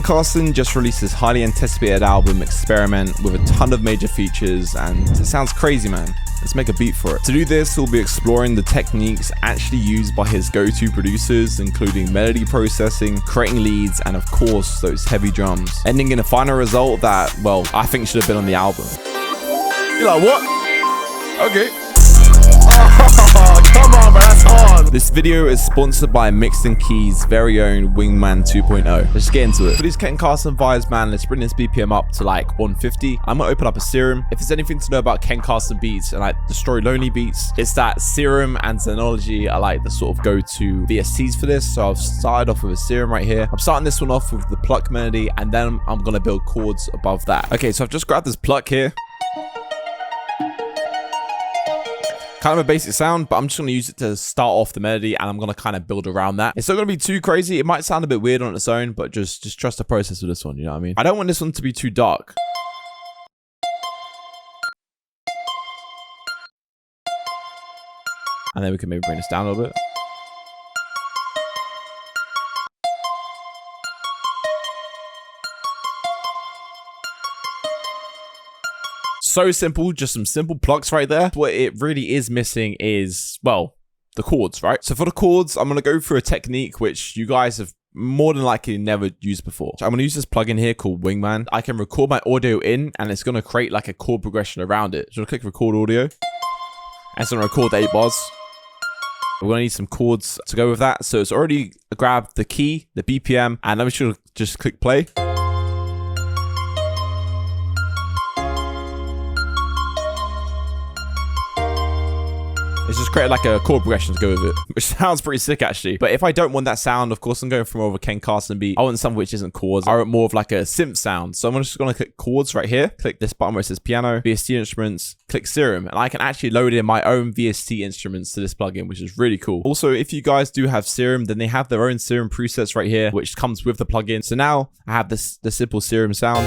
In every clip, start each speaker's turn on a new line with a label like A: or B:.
A: Carson just released his highly anticipated album Experiment with a ton of major features, and it sounds crazy, man. Let's make a beat for it. To do this, we'll be exploring the techniques actually used by his go-to producers, including melody processing, creating leads, and of course, those heavy drums, ending in a final result that, well, I think should have been on the album. You're like, what? Okay. Oh, come on, man, that's hard. This video is sponsored by Mixed and Key's very own Wingman 2.0. Let's get into it. For these Carson vibes, man, let's bring this BPM up to like 150. I'm gonna open up a Serum. If there's anything to know about Carson beats and like Destroy Lonely beats, it's that Serum and Xenology are like the sort of go-to VSTs for this. So I've started off with a Serum right here. I'm starting this one off with the pluck melody, and then I'm gonna build chords above that. Okay, so I've just grabbed this pluck here. Kind of a basic sound, but I'm just going to use it to start off the melody, and I'm going to kind of build around that. It's not going to be too crazy. It might sound a bit weird on its own, but just trust the process with this one, you know what I mean? I don't want this one to be too dark. And then we can maybe bring this down a little bit. So simple, just some simple plucks right there. What it really is missing is, well, the chords, right? So for the chords, I'm going to go through a technique which you guys have more than likely never used before. So I'm going to use this plugin here called Wingman. I can record my audio in, and it's going to create like a chord progression around it. So I'll click record audio, and it's going to record the 8 bars. We're going to need some chords to go with that. So it's already grabbed the key, the BPM, and I'm just click play. It's just created like a chord progression to go with it, which sounds pretty sick actually. But if I don't want that sound, of course I'm going for more of a Carson beat. I want something which isn't chords. I want more of like a synth sound. So I'm just going to click chords right here. Click this button where it says piano, VST instruments, click Serum. And I can actually load in my own VST instruments to this plugin, which is really cool. Also, if you guys do have Serum, then they have their own Serum presets right here, which comes with the plugin. So now I have the simple Serum sound.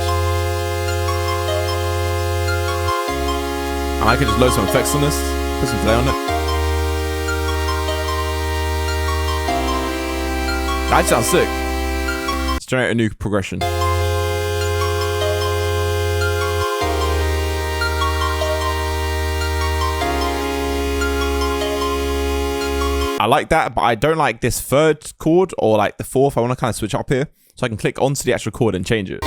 A: And I can just load some effects on this, put some delay on it. That sounds sick. Let's generate a new progression. I like that, but I don't like this third chord or like the fourth. I want to kind of switch up here so I can click onto the actual chord and change it.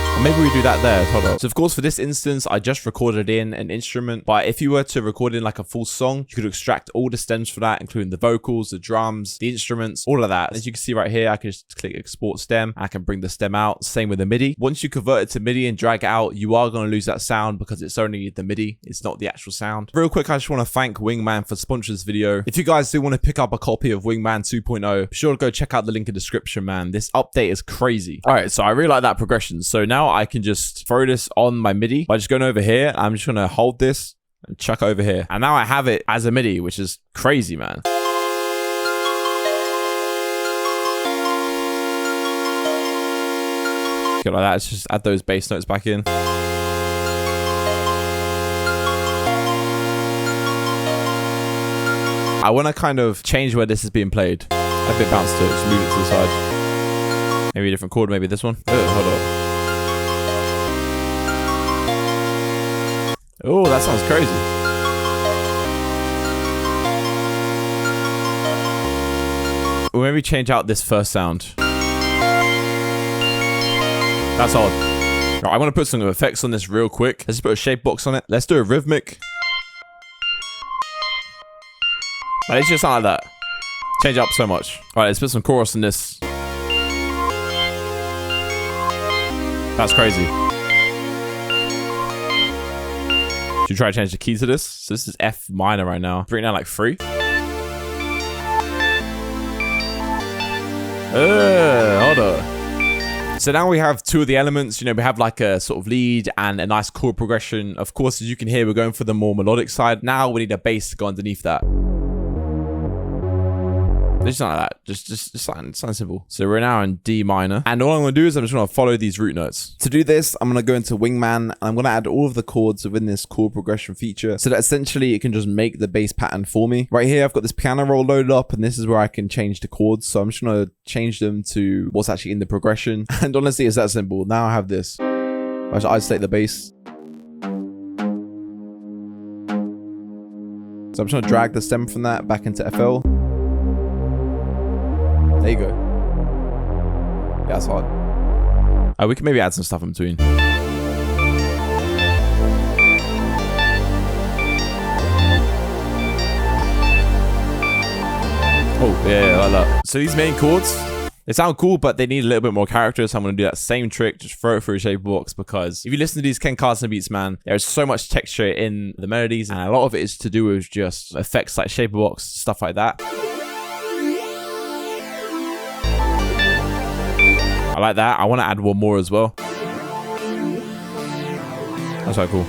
A: Or maybe we do that there. Hold on. So of course, for this instance, I just recorded in an instrument. But if you were to record in like a full song, you could extract all the stems for that, including the vocals, the drums, the instruments, all of that. As you can see right here, I can just click export stem. I can bring the stem out. Same with the MIDI. Once you convert it to MIDI and drag it out, you are going to lose that sound because it's only the MIDI. It's not the actual sound. Real quick, I just want to thank Wingman for sponsoring this video. If you guys do want to pick up a copy of Wingman 2.0, be sure to go check out the link in the description, man. This update is crazy. All right, so I really like that progression. So now I can just throw this on my MIDI by just going over here. I'm just going to hold this and chuck it over here. And now I have it as a MIDI, which is crazy, man. Like that. Let's just add those bass notes back in. I want to kind of change where this is being played. Add a bit bounce to it. Just move it to the side. Maybe a different chord. Maybe this one. Oh, hold on. Oh, that sounds crazy. We'll maybe change out this first sound. That's odd. Right, I want to put some effects on this real quick. Let's just put a shape box on it. Let's do a rhythmic. Right, let's just sound like that. Change it up so much. All right, let's put some chorus in this. That's crazy. Should we try to change the key to this? So this is F minor right now. Bring it down like 3. Hold on. So now we have 2 of the elements. You know, we have like a sort of lead and a nice chord progression. Of course, as you can hear, we're going for the more melodic side. Now we need a bass to go underneath that. Just something like that. Just something simple. So we're now in D minor. And all I'm going to do is I'm just going to follow these root notes. To do this, I'm going to go into Wingman. And I'm going to add all of the chords within this chord progression feature so that essentially it can just make the bass pattern for me. Right here, I've got this piano roll loaded up, and this is where I can change the chords. So I'm just going to change them to what's actually in the progression. And honestly, it's that simple. Now I have this. I just isolate the bass. So I'm just going to drag the stem from that back into FL. There you go. Yeah, that's hard. We can maybe add some stuff in between. Oh, yeah, like that. So these main chords, they sound cool, but they need a little bit more character. So I'm going to do that same trick, just throw it through a shape box, because if you listen to these Ken Carson beats, man, there's so much texture in the melodies, and a lot of it is to do with just effects like shape box, stuff like that. I like that. I want to add one more as well. That's so cool.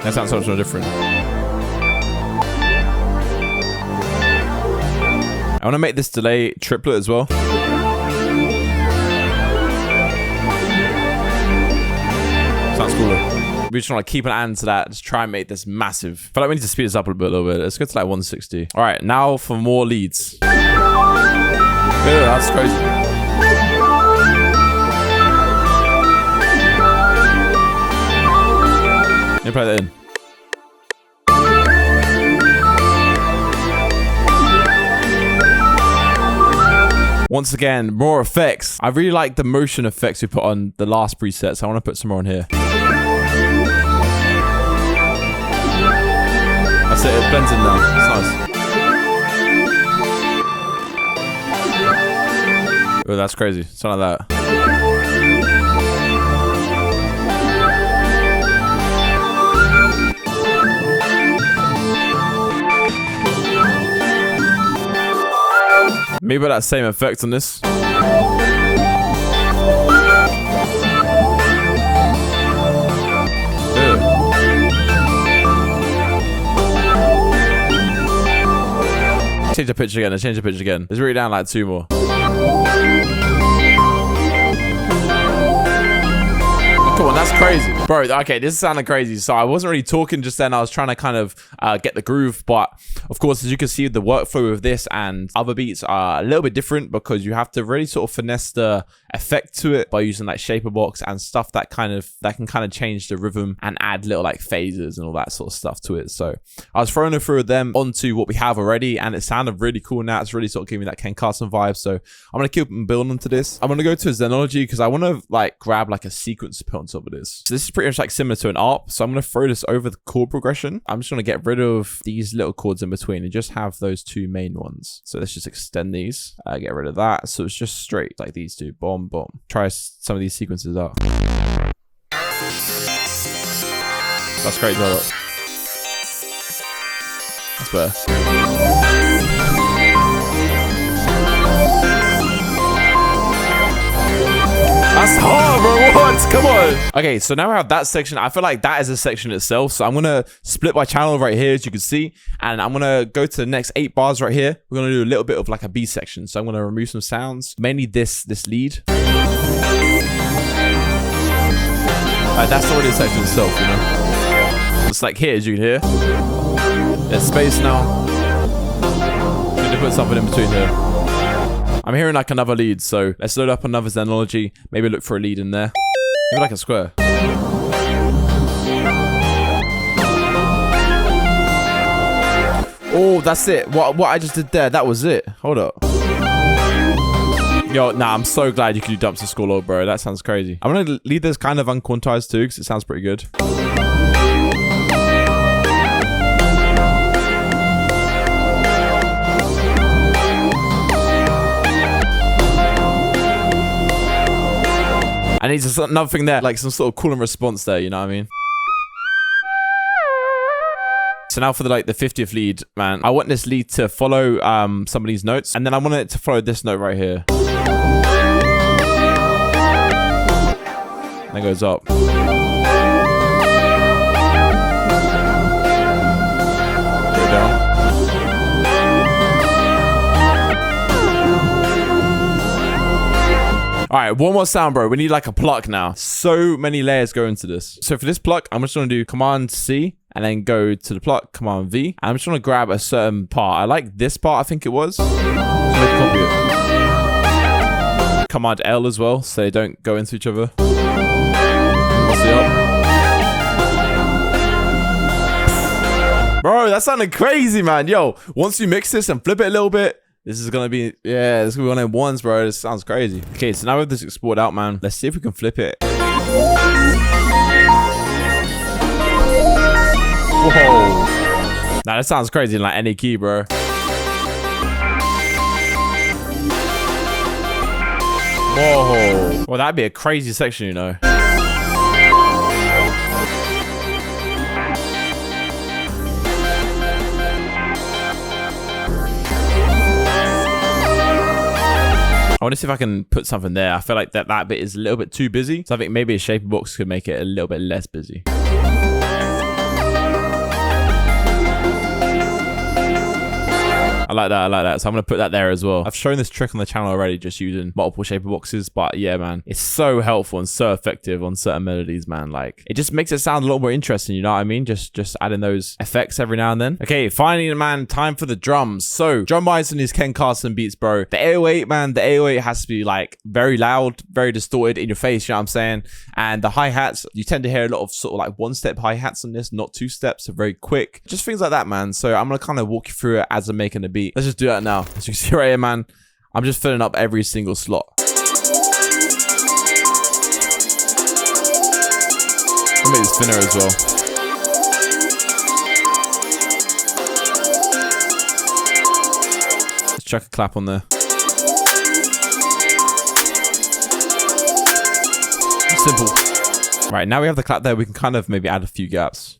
A: That sounds so much more different. I want to make this delay triplet as well. Sounds cooler. We just want to keep an eye to that. Just try and make this massive. I feel like we need to speed this up a little bit. Let's go to like 160. All right, now for more leads. Yeah, that's crazy. Let me play that in. Once again, more effects. I really like the motion effects we put on the last preset, so I want to put some more on here. That's it, it blends in now. It's nice. Oh, that's crazy. Something like that. Maybe that same effect on this. Change the pitch again. Change the pitch again. Let's bring it down like 2 more. Come on, that's crazy. Bro, okay, this is sounding crazy. So I wasn't really talking just then. I was trying to kind of get the groove. But of course, as you can see, the workflow of this and other beats are a little bit different because you have to really sort of finesse the effect to it by using like shaper box and stuff that can kind of change the rhythm and add little like phases and all that sort of stuff to it. So I was throwing a few of them onto what we have already, and it sounded really cool now. It's really sort of giving me that Ken Carson vibe. So I'm going to keep building onto this. I'm going to go to Xenology because I want to like grab like a sequence to put on top of this. So this is pretty much like similar to an ARP. So I'm going to throw this over the chord progression. I'm just going to get rid of these little chords in between and just have those 2 main ones. So let's just extend these, get rid of that. So it's just straight like these 2. Bomb, bomb. Try some of these sequences out. That's great. That's better. That's hard, bro. What? Come on. Okay, so now we have that section. I feel like that is a section itself. So I'm going to split my channel right here, as you can see. And I'm going to go to the next 8 bars right here. We're going to do a little bit of like a B section. So I'm going to remove some sounds, mainly this lead. That's already a section itself, you know. It's like here, as you can hear. There's space now. I'm going to put something in between here. I'm hearing like another lead, so let's load up another Xenology. Maybe look for a lead in there. Maybe like a square. Oh, that's it. What I just did there, that was it. Hold up. Yo, nah, I'm so glad you can do dumps to score low, bro. That sounds crazy. I'm going to leave this kind of unquantized too, because it sounds pretty good. I need another thing there, like some sort of cool and response there, you know what I mean? So now for the 50th lead, man, I want this lead to follow some of these notes, and then I want it to follow this note right here. That goes up. All right, one more sound, bro. We need like a pluck now. So many layers go into this. So for this pluck, I'm just gonna do Command C and then go to the pluck, Command V. And I'm just gonna grab a certain part. I like this part, I think it was. So let's copy it. Command L as well, so they don't go into each other. Bro, that sounded crazy, man. Yo, once you mix this and flip it a little bit, this is gonna be, yeah, this is gonna be one of them ones, bro. This sounds crazy. Okay, so now with this export out, man, let's see if we can flip it. Whoa. Nah, that sounds crazy in like any key, bro. Whoa. Well, that'd be a crazy section, you know. I want to see if I can put something there. I feel like that bit is a little bit too busy. So I think maybe a shaper box could make it a little bit less busy. I like that. I like that. So I'm going to put that there as well. I've shown this trick on the channel already, just using multiple shaper boxes. But yeah, man, it's so helpful and so effective on certain melodies, man. Like, it just makes it sound a lot more interesting. You know what I mean? Just adding those effects every now and then. Okay, finally, man, time for the drums. So drum wise on these Ken Carson beats, bro. The 808, man, the 808 has to be like very loud, very distorted in your face. You know what I'm saying? And the hi-hats, you tend to hear a lot of sort of like one-step hi-hats on this, not two steps, so very quick. Just things like that, man. So I'm going to kind of walk you through it as I'm making the beat. Let's just do that now. As you can see right here, man, I'm just filling up every single slot. I'll make this thinner as well. Let's chuck a clap on there. Simple. Right, now we have the clap there. We can kind of maybe add a few gaps.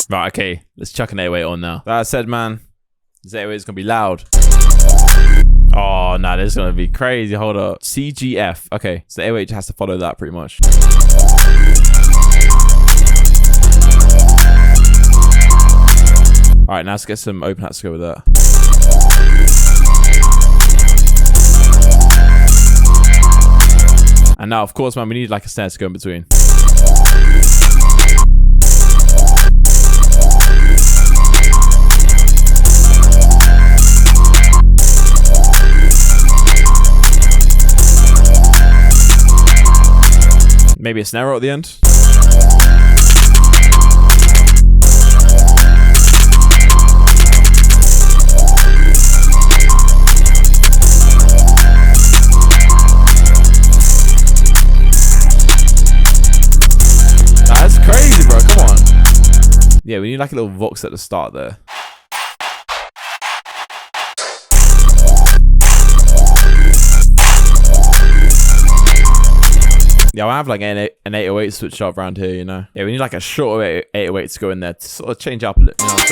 A: Right, okay, let's chuck an 808 on now. That said, man, this 808 is gonna be loud. Oh, nah, this is gonna be crazy. Hold up. CGF. Okay, so the 808 has to follow that pretty much. All right, now let's get some open hats to go with that. And now, of course, man, we need like a snare to go in between. Maybe a snare roll at the end. That's crazy, bro. Come on. Yeah, we need like a little vox at the start there. Yeah, I have like an 808 switch up around here, you know. Yeah, we need like a shorter 808 to go in there to sort of change up a little, you know what I'm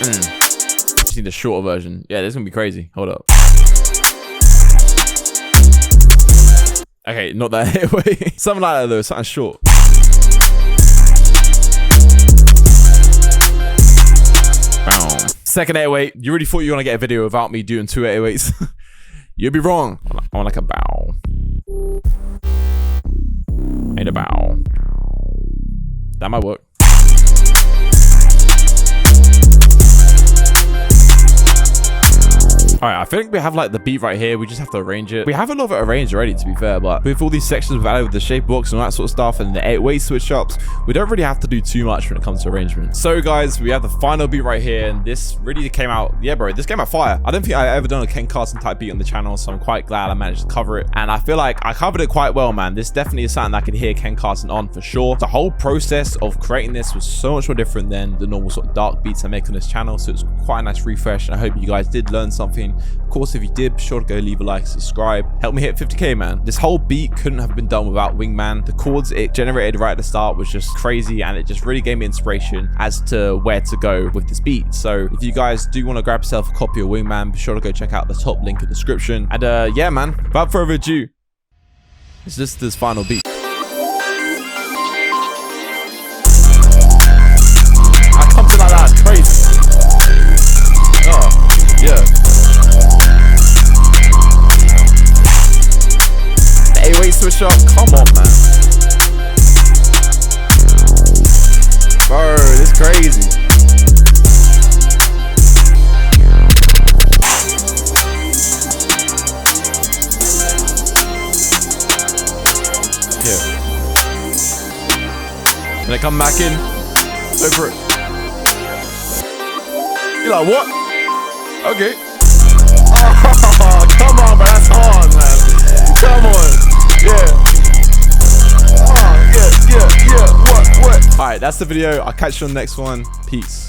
A: saying? Just need a shorter version. Yeah, this is gonna be crazy. Hold up. Okay, not that 808. Something like that though, something short. Second 808. You really thought you were gonna get a video without me doing two 808s? You'd be wrong. I want like a bow. Ain't a bow. That might work. Alright, I think we have like the beat right here. We just have to arrange it. We have a lot of it arranged already, to be fair, but with all these sections we've added with the shape box and all that sort of stuff and the 808 switch ups, we don't really have to do too much when it comes to arrangement. So guys, we have the final beat right here, and this really came out, yeah bro, this came out fire. I don't think I've ever done a Ken Carson type beat on the channel, so I'm quite glad I managed to cover it. And I feel like I covered it quite well, man. This definitely is something I could hear Ken Carson on for sure. The whole process of creating this was so much more different than the normal sort of dark beats I make on this channel, so it's quite a nice refresh, and I hope you guys did learn something. Of course, if you did, be sure to go leave a like, subscribe, help me hit 50k, man. This whole beat couldn't have been done without Wingman. The chords it generated right at the start was just crazy, and it just really gave me inspiration as to where to go with this beat. So if you guys do want to grab yourself a copy of Wingman, be sure to go check out the top link in the description. And yeah, man, without further ado, it's just this final beat. Yeah. And they come back in. Go for it. You're like, what? Okay. Oh, come on, man. That's hard, man. Come on. Yeah. Oh, yeah. What? Alright, that's the video. I'll catch you on the next one. Peace.